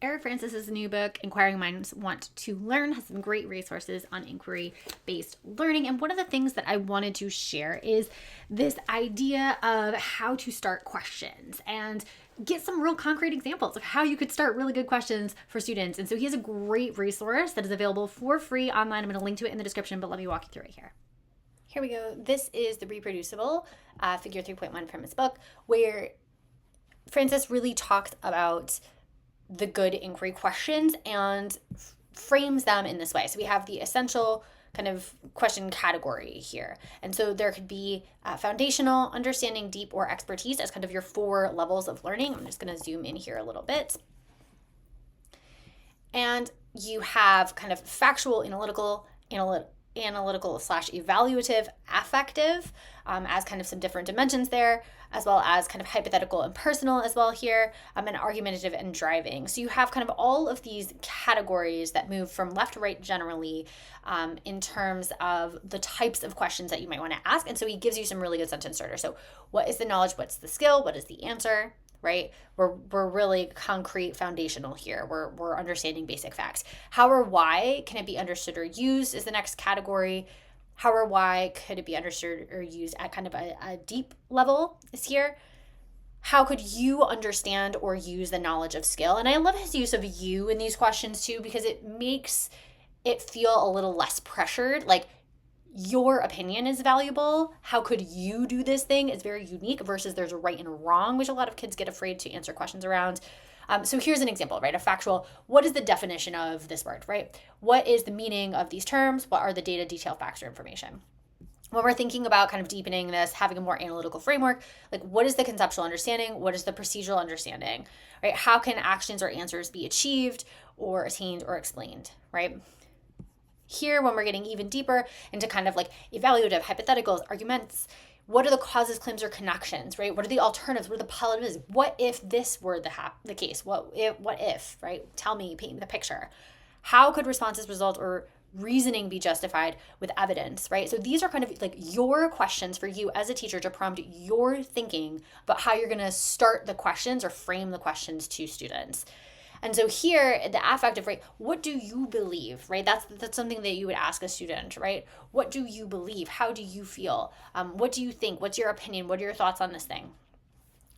Eric Francis's new book, Inquiring Minds Want to Learn, has some great resources on inquiry-based learning. And one of the things that I wanted to share is this idea of how to start questions and get some real concrete examples of how you could start really good questions for students. And so he has a great resource that is available for free online. I'm going to link to it in the description, but let me walk you through it here. Here we go. This is the reproducible figure 3.1 from his book, where Francis really talks about the good inquiry questions and frames them in this way. So we have the essential kind of question category here. And so there could be foundational, understanding, deep, or expertise as kind of your 4 levels of learning. I'm just going to zoom in here a little bit. And you have kind of factual, analytical / evaluative, affective, as kind of some different dimensions there, as well as kind of hypothetical and personal as well here, and argumentative and driving. So you have kind of all of these categories that move from left to right generally in terms of the types of questions that you might want to ask. And so he gives you some really good sentence starters. So what is the knowledge? What's the skill? What is the answer? Right? We're really concrete, foundational here. We're understanding basic facts. How or why can it be understood or used is the next category. How or why could it be understood or used at kind of a deep level is here. How could you understand or use the knowledge of skill? And I love his use of you in these questions too, because it makes it feel a little less pressured. Like, your opinion is valuable. How could you do this thing is very unique versus there's a right and a wrong, which a lot of kids get afraid to answer questions around. So here's an example, right? A factual, what is the definition of this word, right? What is the meaning of these terms? What are the data, detail, facts, or information? When we're thinking about kind of deepening this, having a more analytical framework, like what is the conceptual understanding? What is the procedural understanding, right? How can actions or answers be achieved or attained or explained, right? Here, when we're getting even deeper into kind of like evaluative, hypotheticals, arguments, what are the causes, claims, or connections, right? What are the alternatives? What are the positives? What if this were the case? What if, right? Tell me, paint the picture. How could responses, result, or reasoning be justified with evidence, right? So these are kind of like your questions for you as a teacher to prompt your thinking about how you're going to start the questions or frame the questions to students. And so here, the affective, right, what do you believe, right? That's something that you would ask a student, right? What do you believe? How do you feel? What do you think? What's your opinion? What are your thoughts on this thing?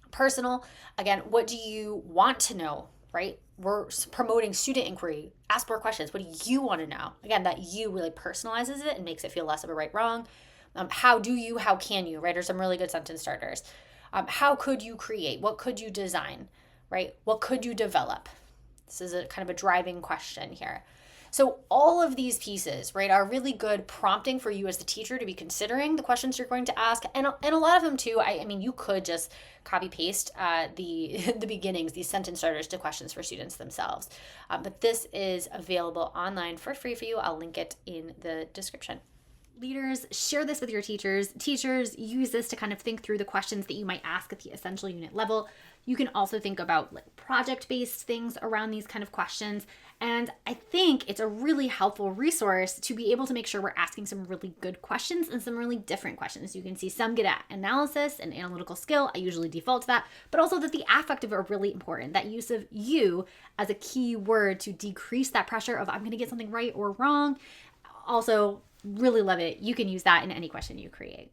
Personal, again, what do you want to know, right? We're promoting student inquiry. Ask more questions. What do you want to know? Again, that you really personalizes it and makes it feel less of a right, wrong. How can you, right? Are some really good sentence starters. How could you create? What could you design, right? What could you develop? This is a kind of a driving question here. So all of these pieces, right, are really good prompting for you as the teacher to be considering the questions you're going to ask. And a lot of them too, I mean, you could just copy paste the beginnings, these sentence starters to questions for students themselves. But this is available online for free for you. I'll link it in the description. Leaders, share this with your teachers. Teachers, use this to kind of think through the questions that you might ask at the essential unit level. You can also think about like project-based things around these kind of questions. And I think it's a really helpful resource to be able to make sure we're asking some really good questions and some really different questions. You can see some get at analysis and analytical skill. I usually default to that, but also that the affective are really important. That use of you as a key word to decrease that pressure of I'm going to get something right or wrong. Also, really love it. You can use that in any question you create.